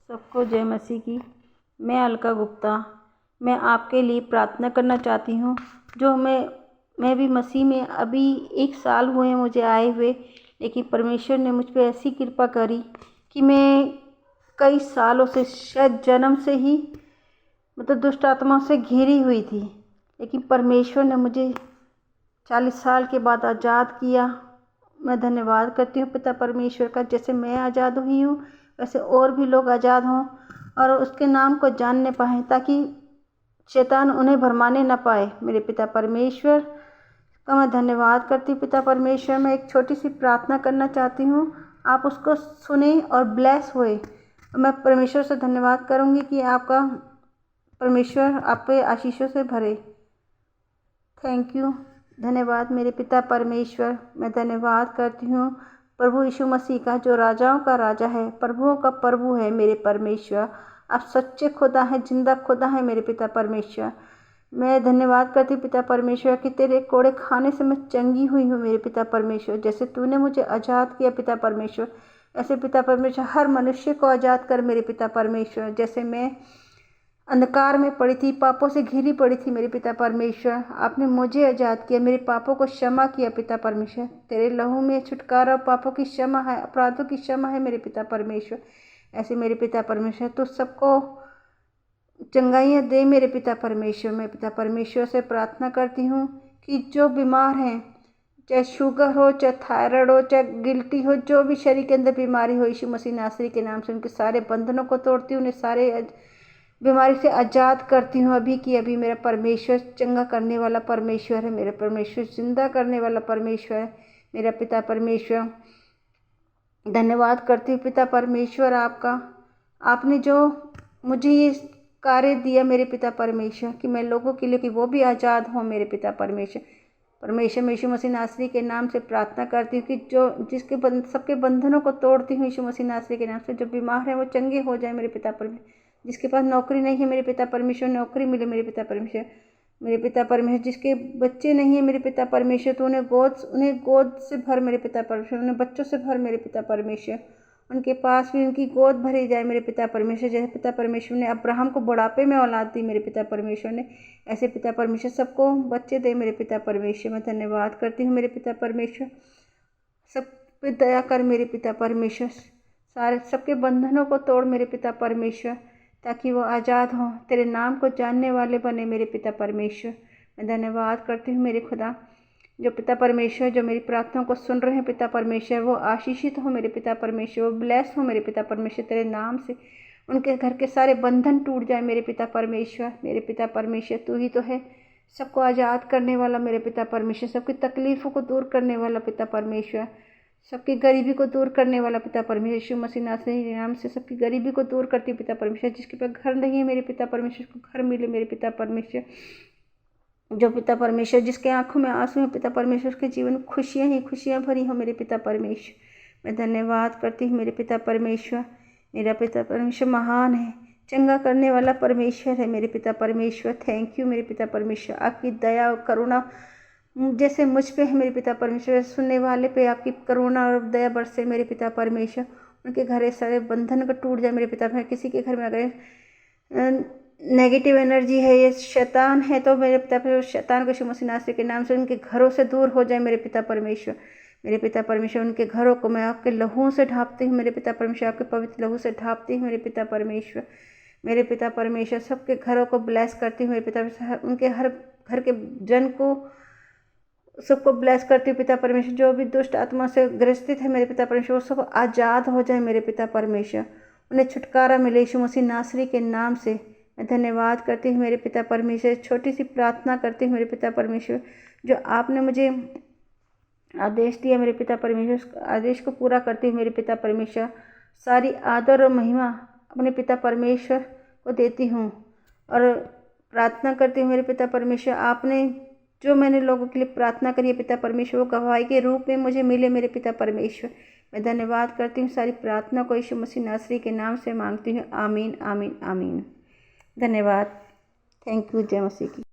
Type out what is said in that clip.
सबको जय मसीह की। मैं अलका गुप्ता। मैं आपके लिए प्रार्थना करना चाहती हूँ। जो मैं भी मसीह में अभी 1 साल हुए हैं मुझे आए हुए, लेकिन परमेश्वर ने मुझ पे ऐसी कृपा करी कि मैं कई सालों से, शायद जन्म से ही मतलब दुष्ट आत्माओं से घिरी हुई थी, लेकिन परमेश्वर ने मुझे 40 साल के बाद आज़ाद किया। मैं धन्यवाद करती हूँ पिता परमेश्वर का। जैसे मैं आज़ाद हुई हूँ वैसे और भी लोग आज़ाद हों और उसके नाम को जानने पाएँ, ताकि शैतान उन्हें भरमाने ना पाए। मेरे पिता परमेश्वर का मैं धन्यवाद करती हूँ। पिता परमेश्वर, मैं एक छोटी सी प्रार्थना करना चाहती हूँ, आप उसको सुने और ब्लेस होए। मैं परमेश्वर से धन्यवाद करूँगी कि आपका परमेश्वर आप पे आशीषों से भरे। थैंक यू, धन्यवाद मेरे पिता परमेश्वर। मैं धन्यवाद करती हूँ प्रभु यीशु मसीह का, जो राजाओं का राजा है, प्रभुओं का प्रभु है। मेरे परमेश्वर, आप सच्चे खुदा हैं, जिंदा खुदा हैं मेरे पिता परमेश्वर। मैं धन्यवाद करती हूँ पिता परमेश्वर कि तेरे कोड़े खाने से मैं चंगी हुई हूँ मेरे पिता परमेश्वर। जैसे तूने मुझे आज़ाद किया पिता परमेश्वर, ऐसे पिता परमेश्वर हर मनुष्य को आज़ाद कर मेरे पिता परमेश्वर। जैसे मैं अंधकार में पड़ी थी, पापों से घिरी पड़ी थी मेरे पिता परमेश्वर, आपने मुझे आज़ाद किया, मेरे पापों को क्षमा किया पिता परमेश्वर। तेरे लहू में छुटकारा, पापों की क्षमा है, अपराधों की क्षमा है मेरे पिता परमेश्वर। ऐसे मेरे पिता परमेश्वर तो सबको चंगाइयाँ दे मेरे पिता परमेश्वर। मैं पिता परमेश्वर से प्रार्थना करती हूँ कि जो बीमार हैं, चाहे शुगर हो, चाहे थायराइड हो, चाहे गिल्टी हो, जो भी शरीर के अंदर बीमारी हो, यीशु मसीह नासरी के नाम से उनके सारे बंधनों को तोड़ती हूँ, उन्हें सारे बीमारी से आज़ाद करती हूँ अभी की अभी। मेरा परमेश्वर चंगा करने वाला परमेश्वर है, मेरा परमेश्वर जिंदा करने वाला परमेश्वर है। मेरा पिता परमेश्वर, धन्यवाद करती हूँ पिता परमेश्वर आपका। आपने जो मुझे ये कार्य दिया मेरे पिता परमेश्वर कि मैं लोगों के लिए कि वो भी आज़ाद हों मेरे पिता परमेश्वर। परमेश्वर, मैं यीशु मसीह नासरी के नाम से प्रार्थना करती हूँ कि जो सबके बंधनों को तोड़ती हूँ यीशु मसीह नासरी के नाम से। जो बीमार है वो चंगे हो जाए मेरे पिता परमेश्वर। जिसके पास नौकरी नहीं है मेरे पिता परमेश्वर, नौकरी मिले मेरे पिता परमेश्वर। मेरे पिता परमेश्वर, जिसके बच्चे नहीं है मेरे पिता परमेश्वर, तो उन्हें गोद से भर मेरे पिता परमेश्वर, उन्हें बच्चों से भर मेरे पिता परमेश्वर। उनके पास भी उनकी गोद भरी जाए मेरे पिता परमेश्वर। जैसे पिता परमेश्वर ने अब्राहम को बुढ़ापे में औलाद दी मेरे पिता परमेश्वर ने, ऐसे पिता परमेश्वर सबको बच्चे दे मेरे पिता परमेश्वर। मैं धन्यवाद करती हूँ मेरे पिता परमेश्वर। सब पे दया कर मेरे पिता परमेश्वर, सारे सबके बंधनों को तोड़ मेरे पिता परमेश्वर, ताकि वो आज़ाद हों, तेरे नाम को जानने वाले बने मेरे पिता परमेश्वर। मैं धन्यवाद करती हूँ मेरे खुदा। जो पिता परमेश्वर जो मेरी प्रार्थनाओं को सुन रहे हैं पिता परमेश्वर, वो आशीषित हो मेरे पिता परमेश्वर, वो ब्लेस हो मेरे पिता परमेश्वर तेरे नाम से। उनके घर के सारे बंधन टूट जाए मेरे पिता परमेश्वर। मेरे पिता परमेश्वर, तू ही तो है सबको आज़ाद करने वाला मेरे पिता परमेश्वर, सबकी तकलीफ़ों को दूर करने वाला पिता परमेश्वर, सबकी गरीबी को दूर करने वाला पिता परमेश्वर। यीशु मसीह नासरी के नाम से सबकी गरीबी को दूर करती पिता परमेश्वर। जिसके पास घर नहीं है मेरे पिता परमेश्वर को घर मिले मेरे पिता परमेश्वर। जो पिता परमेश्वर जिसके आंखों में आंसू हैं पिता परमेश्वर, के जीवन में खुशियाँ ही खुशियाँ भरी हो मेरे पिता परमेश्वर। मैं धन्यवाद करती हूँ मेरे पिता परमेश्वर। मेरा पिता परमेश्वर महान है, चंगा करने वाला परमेश्वर है मेरे पिता परमेश्वर। थैंक यू मेरे पिता परमेश्वर। आपकी दया और करुणा जैसे मुझ पे है मेरे पिता परमेश्वर, सुनने वाले पे आपकी करुणा और दया बरसे मेरे पिता परमेश्वर। उनके घर सारे बंधन का टूट जाए मेरे पिता परमेश्वर। किसी के घर में अगर नेगेटिव एनर्जी है, ये शैतान है, तो मेरे पिता परमेश्वर शैतान को यीशु मसीह नासरी के नाम से उनके घरों से दूर हो जाए मेरे पिता परमेश्वर। मेरे पिता परमेश्वर, उनके घरों को मैं आपके लहू से ढाँपती हूँ मेरे पिता परमेश्वर, आपके पवित्र लहू से ढाँपती हूँ मेरे पिता परमेश्वर। मेरे पिता परमेश्वर, सबके घरों को ब्लेस करती हूँ मेरे पिता परमेश्वर, उनके हर घर के जन को सबको ब्लेस करती हूँ पिता परमेश्वर। जो भी दुष्ट आत्मा से ग्रसित है मेरे पिता परमेश्वर, वो सब आज़ाद हो जाए मेरे पिता परमेश्वर, उन्हें छुटकारा मिले यीशु मसीह नासरी के नाम से। मैं धन्यवाद करती हूँ मेरे पिता परमेश्वर। छोटी सी प्रार्थना करती हूँ मेरे पिता परमेश्वर, जो आपने मुझे आदेश दिया मेरे पिता परमेश्वर, उस आदेश को पूरा करती हूँ मेरे पिता परमेश्वर। सारी आदर और महिमा अपने पिता परमेश्वर को देती हूँ और प्रार्थना करती हूँ मेरे पिता परमेश्वर। आपने जो मैंने लोगों के लिए प्रार्थना करी है पिता परमेश्वर, वो गवाही के रूप में मुझे मिले मेरे पिता परमेश्वर। मैं धन्यवाद करती हूँ। सारी प्रार्थना को यीशु मसीह नासरी के नाम से मांगती हूँ। आमीन आमीन आमीन। धन्यवाद। Thank you. जय मसीह की।